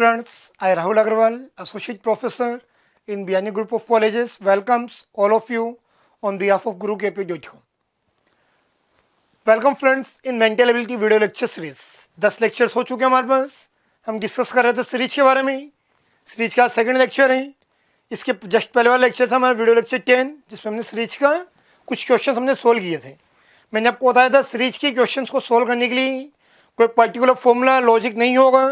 friends, I Rahul Agarwal, Associate Professor in BNE Group of Colleges, welcomes all of you on behalf of GuruKP.com. Welcome friends in mental ability video lecture series 10 lectures हो चुके हैं हमारे पास। हम discuss कर रहे थे series के बारे में। सीरीज का सेकंड लेक्चर है। इसके जस्ट पहले वाला लेक्चर था हमारा वीडियो लेक्चर 10, जिसमें हमने सीरीज का कुछ क्वेश्चन हमने सोल्व किए थे। मैंने आपको बताया था सीरीज के क्वेश्चन को सोल्व करने के लिए कोई पर्टिकुलर फॉर्मूला लॉजिक नहीं होगा,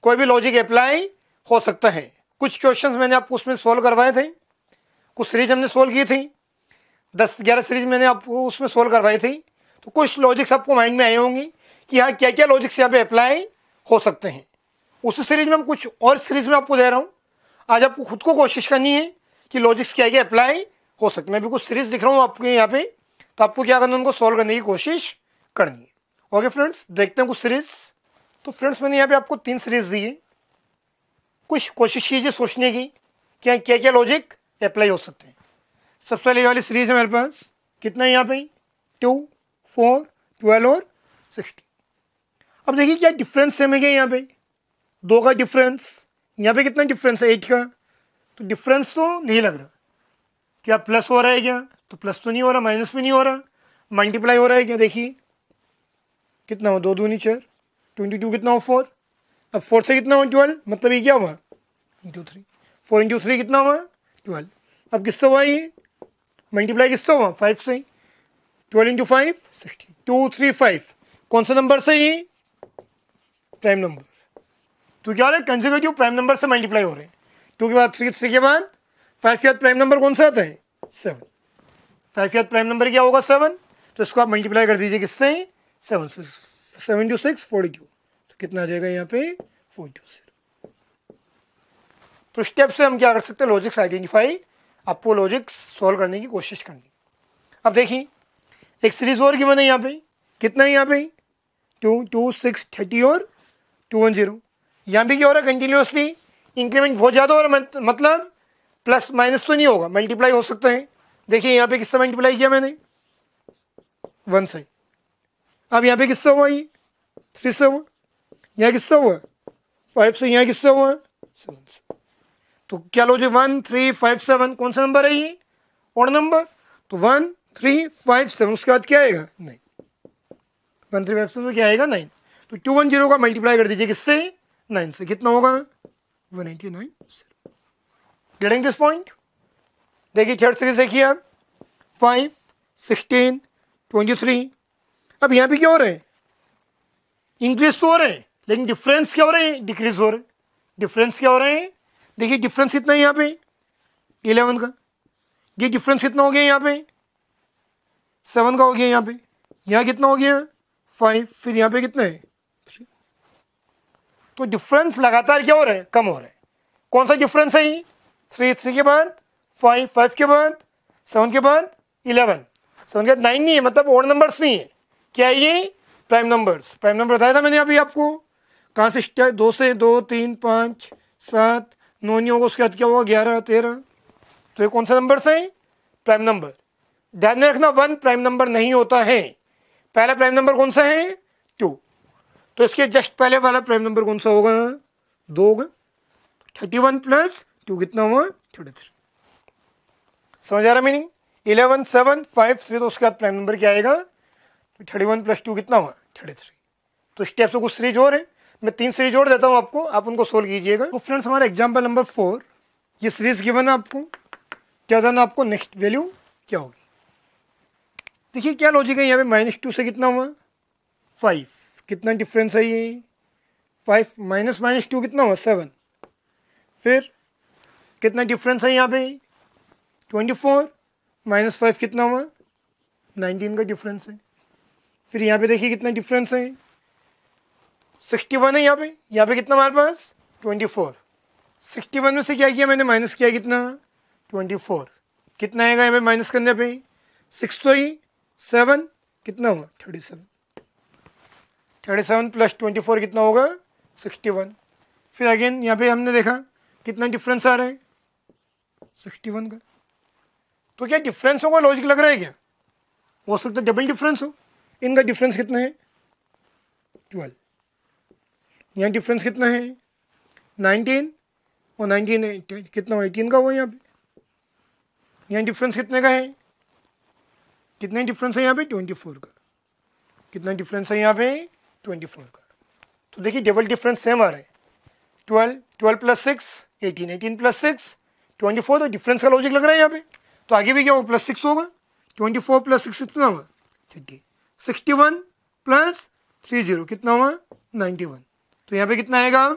कोई भी लॉजिक अप्लाई हो सकता है। कुछ क्वेश्चन मैंने आपको उसमें सोल्व करवाए थे, कुछ सीरीज हमने सोल्व की थी, 10-11 सीरीज मैंने आपको उसमें सोल्व करवाई थी। तो कुछ लॉजिक्स आपको माइंड में आए होंगे कि हाँ क्या क्या लॉजिक्स यहाँ पे अप्लाई हो सकते हैं। उस सीरीज में हम कुछ और सीरीज में आपको दे रहा हूँ। आज आपको खुद को कोशिश करनी है कि लॉजिक्स क्या क्या अप्लाई हो सकते हैं। मैं भी कुछ सीरीज लिख रहा हूँ आपके यहाँ पे, तो आपको क्या करना है, उनको सॉल्व करने की कोशिश करनी है। ओके फ्रेंड्स, देखते हैं कुछ सीरीज। तो फ्रेंड्स मैंने यहाँ पे आपको 3 सीरीज दी है। कुछ कोशिश कीजिए सोचने की कि क्या क्या लॉजिक अप्लाई हो सकते हैं। सबसे पहले ये वाली सीरीज है मेरे पास, कितना है यहाँ पे 2, 4, 12 और 16। अब देखिए क्या डिफरेंस है मेरे यहाँ पे 2 का डिफरेंस, यहाँ पे कितना डिफरेंस है 8 का। तो डिफरेंस तो नहीं लग रहा। क्या प्लस हो रहा है क्या? तो प्लस तो नहीं हो रहा, माइनस भी नहीं हो रहा, मल्टीप्लाई हो रहा है क्या? देखिए कितना हो, 2 दूनी 4, 22 कितना हो 4। अब 4 से कितना हुआ 12, मतलब ये क्या हुआ इंटू 3, 4 इंटू 3 कितना हुआ 12। अब किससे हुआ ये मल्टीप्लाई, किससे हुआ 5 से। 12 इंटू 5 16, 2, 3, 5 कौन सा नंबर से? ये प्राइम नंबर। तो क्या हो रहा है, कंसेक्यूटिव प्राइम नंबर से मल्टीप्लाई हो रहे हैं। 2 के बाद 3, 3 के बाद 5 के बाद प्राइम नंबर कौन सा आता है 7। 5 के बाद प्राइम नंबर क्या होगा 7। तो इसको आप मल्टीप्लाई कर दीजिए किससे 7 से। 7 इंटू 6 42, तो कितना आ जाएगा यहाँ पे 42। तो स्टेप से हम क्या कर सकते हैं, लॉजिक्स आइडेंटिफाई, आपको लॉजिक्स सॉल्व करने की कोशिश करनी। अब देखिए एक सीरीज और गिवन है यहाँ पे, कितना है यहाँ पे 2, 2, 6, 30 और 2, 1, 0। यहाँ पे क्या हो रहा है, कंटिन्यूसली इंक्रीमेंट बहुत ज़्यादा हो रहा है, मतलब प्लस माइनस तो नहीं होगा, मल्टीप्लाई हो सकता है। देखिए यहाँ पे किससे मल्टीप्लाई किया मैंने 1 से। अब यहाँ पे किससे हुआ, ये 3 से हुआ, यहाँ किससे हुआ 5 से, यहाँ किससे हुआ 7 से। तो क्या लो जी 1, 3, 5, 7 कौन सा नंबर है ये ऑड नंबर। तो 1, 3, 5, 7 उसके बाद क्या आएगा 9। 1, 3, 5, 7 तो क्या आएगा 9। तो 2, 1, 0 का मल्टीप्लाई कर दीजिए किससे 9 से, कितना होगा 189। Getting this point. देखिए थर्ड सीरीज देखिए आप 5, 16, 23। अब यहाँ पे क्या हो रहा है, इंक्रीज तो हो रहे हैं, लेकिन डिफरेंस क्या हो रहे हैं, डिक्रीज हो रहे हैं। डिफरेंस क्या हो रहे हैं, देखिए डिफरेंस कितना है यहाँ पे 11 का। ये डिफरेंस कितना हो गया यहाँ पे 7 का हो गया। यहाँ पे यहाँ कितना हो गया 5, फिर यहाँ पे कितना है 3। तो डिफरेंस लगातार क्या हो रहा है, कम हो रहा है। कौन सा डिफरेंस है ये 3, 3 के बाद 5, 5 के बाद 7 के बाद 11, 7 के बाद 9 नहीं है, मतलब ऑड नंबर्स नहीं है। क्या है ये प्राइम नंबर्स। प्राइम नंबर बताया था मैंने अभी आपको, कहाँ से स्टार्ट 2 से 2, 3, 5, 7, 9 नहीं होगा, उसके बाद क्या होगा 11, 13। तो ये कौन सा नंबर है प्राइम नंबर। ध्यान में रखना 1 प्राइम नंबर नहीं होता है। पहला प्राइम नंबर कौन सा है 2, तो इसके जस्ट पहले वाला प्राइम नंबर कौन सा होगा 2 होगा। 31 प्लस 2 कितना हुआ 33। समझ आ रहा मीनिंग। 11, 7, 5, 3, तो उसके बाद प्राइम नंबर क्या आएगा 31 प्लस 2 कितना हुआ 33। तो स्टेप से कुछ सीरीज और है, मैं 3 सीरीज जोड़ देता हूँ आपको, आप उनको सोल्व कीजिएगा। तो फ्रेंड्स हमारा एग्जाम्पल नंबर 4, ये सीरीज गिवन है आपको, क्या देना आपको, नेक्स्ट वैल्यू क्या होगी। देखिए क्या लॉजिक है यहाँ पे, -2 से कितना हुआ 5, कितना डिफरेंस है ये 5, माइनस -2 कितना हुआ 7, फिर कितना डिफरेंस है यहाँ पे 24, -5 कितना हुआ 19 का डिफरेंस है। फिर यहाँ पे देखिए कितना डिफरेंस है 61 है। यहाँ पे कितना हमारे पास 24। 61 में से क्या किया मैंने, माइनस किया कितना 24, कितना आएगा यहाँ पे माइनस करने पे 6 तो ही 7 कितना हुआ 37। 37 प्लस 24 कितना होगा 61। फिर अगेन यहाँ पे हमने देखा कितना डिफरेंस आ रहा है 61 का। तो क्या डिफरेंस होगा लॉजिक लग रहा है क्या, हो सकता है डबल डिफरेंस हो। इनका डिफरेंस कितना है 12, यहाँ डिफरेंस कितना है 19 और 19 कितना हुआ, 18 का हुआ यहाँ पे। यहाँ डिफरेंस कितने का है, कितने डिफरेंस है यहाँ पे, 24 का। कितना डिफरेंस है यहाँ पे, 24 का। तो देखिए डबल डिफरेंस सेम आ रहा है, 12 प्लस 6 18, 18 प्लस 6 24। तो डिफरेंस का लॉजिक लग रहा है यहाँ पे। तो आगे भी क्या होगा, प्लस 6 होगा। 24 प्लस 6 कितना हुआ, 30। 61 प्लस 30 कितना हुआ, 91। तो यहाँ पे कितना आएगा,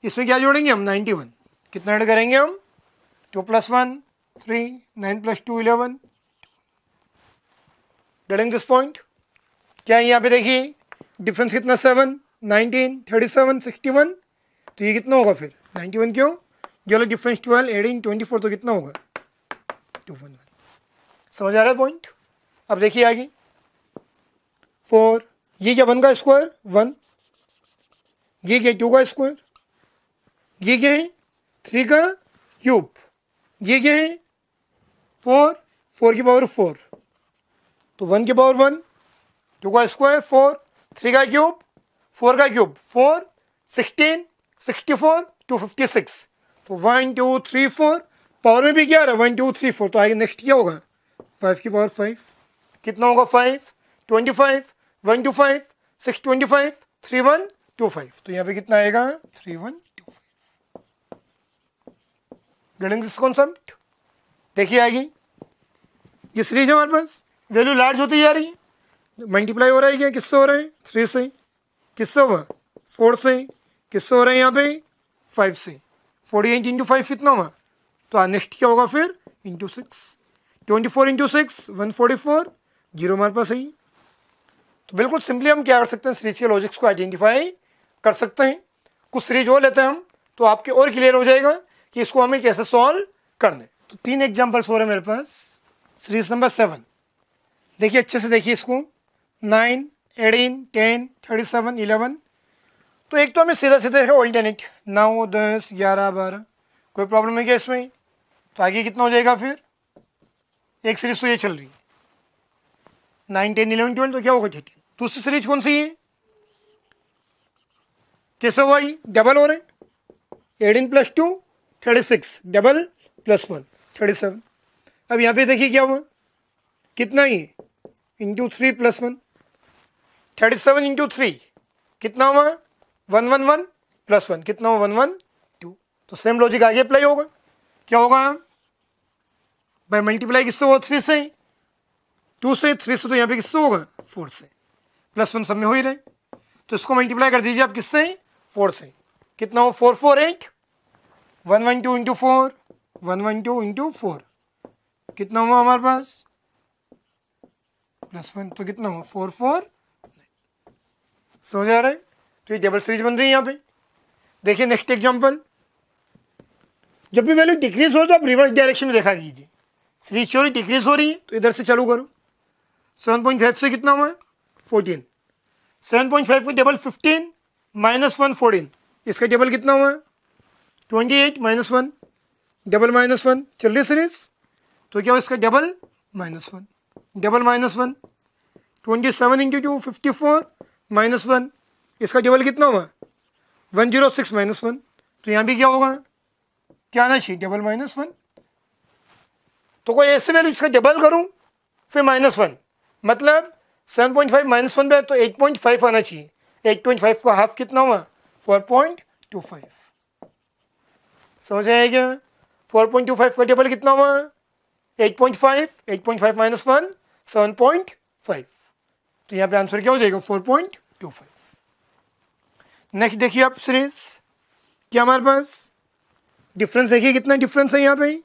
इसमें क्या जोड़ेंगे हम, 91। कितना ऐड करेंगे हम, 2 + 1 3, 9 + 2 11। Getting this point. क्या है यहाँ पे देखिए डिफरेंस कितना, 7 19 37 61। तो ये कितना होगा फिर 91, क्यों, ये वाला डिफरेंस 12 एडिंग 24, तो कितना होगा 211। समझ आ रहा है पॉइंट। अब देखिए आगे 4, ये क्या 1 का स्क्वायर 1, ये क्या 2 का स्क्वायर, ये क्या है 3 का क्यूब, ये क्या है 4 की पावर 4। तो 1 की पावर 1, 2 का स्क्वायर 4, 3 का क्यूब 4 का क्यूब 4, 16 64 256। तो 1 2 3 4 पावर में भी क्या आ रहा है 1 2 3 4। तो आगे नेक्स्ट क्या होगा 5 की पावर 5। कितना होगा 5 25 1 2 5 6 25 3 1 2 5। तो यहाँ पे कितना आएगा 3 1 2 5। Getting this concept. देखिए आगे ये सीरीज है हमारे पास, वैल्यू लार्ज होती जा रही है, मल्टीप्लाई हो रहा है क्या, किससे हो रहा है 3 से, किससे हुआ 4 से, किससे हो रहा है यहाँ पे 5 से। 48 × 5 कितना हुआ, तो नेक्स्ट क्या होगा फिर इंटू 6। 24 × 6 144, जीरो हमारे पास है। तो बिल्कुल सिंपली हम क्या कर सकते हैं, सीरीज के लॉजिक्स को आइडेंटिफाई कर सकते हैं। कुछ सीरीज और लेते हैं हम, तो आपके और क्लियर हो जाएगा कि इसको हमें कैसे सॉल्व करना है। तो 3 एग्जाम्पल्स हो रहे हैं मेरे पास। सीरीज नंबर 7 देखिए अच्छे से देखिए इसको, 9 18 10 37 11। तो एक तो हमें सीधा सीधा है ऑल्टरनेट 9 10 11 12, कोई प्रॉब्लम है क्या इसमें। तो आगे कितना हो जाएगा फिर, एक सीरीज तो ये चल रही है 9 10 11 12, तो क्या होगा 13। दूसरी सीरीज कौन सी है, कैसे हुआ ये डबल हो रहे 18 + 2 36, डबल +1 37। अब यहाँ पे देखिए क्या हुआ, कितना ही इंटू 3 + 1 37 × 3 कितना हुआ 1 1 1 + 1 कितना हुआ 1 1 2। तो सेम लॉजिक आगे अप्लाई होगा, क्या होगा भाई मल्टीप्लाई किससे होगा 3 से, 2 से 3 से, तो यहाँ पे किससे होगा 4 से, +1 सब में हो ही रहे। तो इसको मल्टीप्लाई कर दीजिए आप किससे 4 से, कितना हो 4 4 8 1 1 2 × 4 1 1 2 × 4 कितना हुआ हमारे पास +1, तो कितना हुआ 4 4। समझ आ रहा है। तो ये डबल सीरीज बन रही है यहाँ पे। देखिए नेक्स्ट एग्जांपल, जब भी वैल्यू डिक्रीज हो तो आप रिवर्स डायरेक्शन में देखा कीजिए। सीरीज चोरी डिक्रीज हो रही है तो इधर से चालू करो। 7.5 से कितना हुआ 14, 7.5 का डबल 15 -1 14, इसका डबल कितना हुआ 28 -1 डबल -1 चल रही सीरीज। तो क्या हुआ इसका डबल -1 डबल -1 27 × 2 54 -1, इसका डबल कितना हुआ 106 -1। तो यहाँ भी क्या होगा, क्या आना चाहिए डबल -1। तो कोई ऐसे वैल्यू इसका डबल करूँ फिर -1, मतलब 7.5 -1 पे तो 8.5 आना चाहिए। 8.5 का हाफ कितना हुआ 4.25। समझ आया क्या, 4.25 का डबल कितना हुआ 8.5, 8.5 - 1 7.5। तो यहाँ पे आंसर क्या हो जाएगा 4.25। नेक्स्ट देखिए आप सीरीज, क्या हमारे पास डिफरेंस देखिए कितना डिफरेंस है यहाँ पे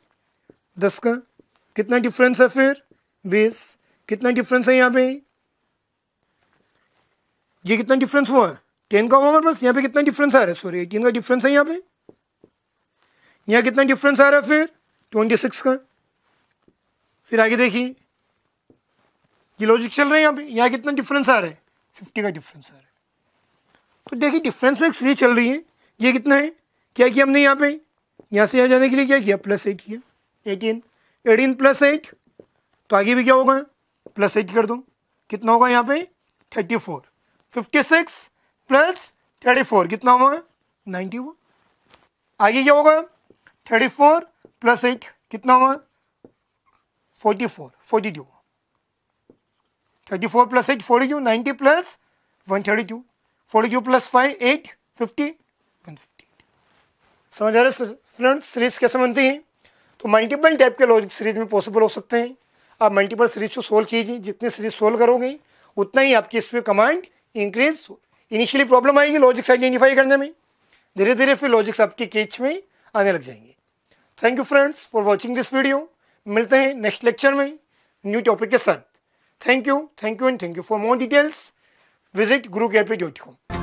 10 का, कितना डिफरेंस है फिर 20, कितना डिफरेंस है यहाँ पे, ये कितना डिफरेंस हुआ 10 का हुआ हमारे पास। यहाँ पे कितना डिफरेंस आ रहा है, सॉरी 18 का डिफरेंस है यहाँ पे। यहाँ कितना डिफरेंस आ रहा है फिर 26 का। फिर आगे देखिए ये लॉजिक चल रहा है यहाँ पे, यहाँ कितना डिफरेंस आ रहा है 50 का डिफरेंस आ रहा है। तो देखिए डिफरेंस में एक सीरीज चल रही है, ये कितना है, क्या किया हमने यहाँ पे, यहाँ से यहाँ जाने के लिए क्या किया +8 किया 18 + 8, तो आगे भी क्या होगा +8 कर दो, कितना होगा यहाँ पे 34, 56 + 34 कितना हुआ 91। आगे क्या होगा 34 प्लस 8 कितना हुआ 44 42 34 प्लस 8 42 90 प्लस 132 42 प्लस 5 8 50 158। समझ आ रहे फ्रेंड्स सीरीज कैसे बनती है? तो मल्टीपल टाइप के लॉजिक सीरीज में पॉसिबल हो सकते हैं। आप मल्टीपल सीरीज को सोल्व कीजिए, जितनी सीरीज सोल्व करोगे उतना ही आपकी इस पर कमांड इंक्रीज। इनिशियली प्रॉब्लम आएगी लॉजिक्स आइडेंटिफाई करने में, धीरे धीरे फिर लॉजिक्स आपके कैच में आने लग जाएंगे। Thank you friends for watching this video. मिलते हैं नेक्स्ट लेक्चर में न्यू टॉपिक के साथ। Thank you and thank you for more details visit gurukrp.com।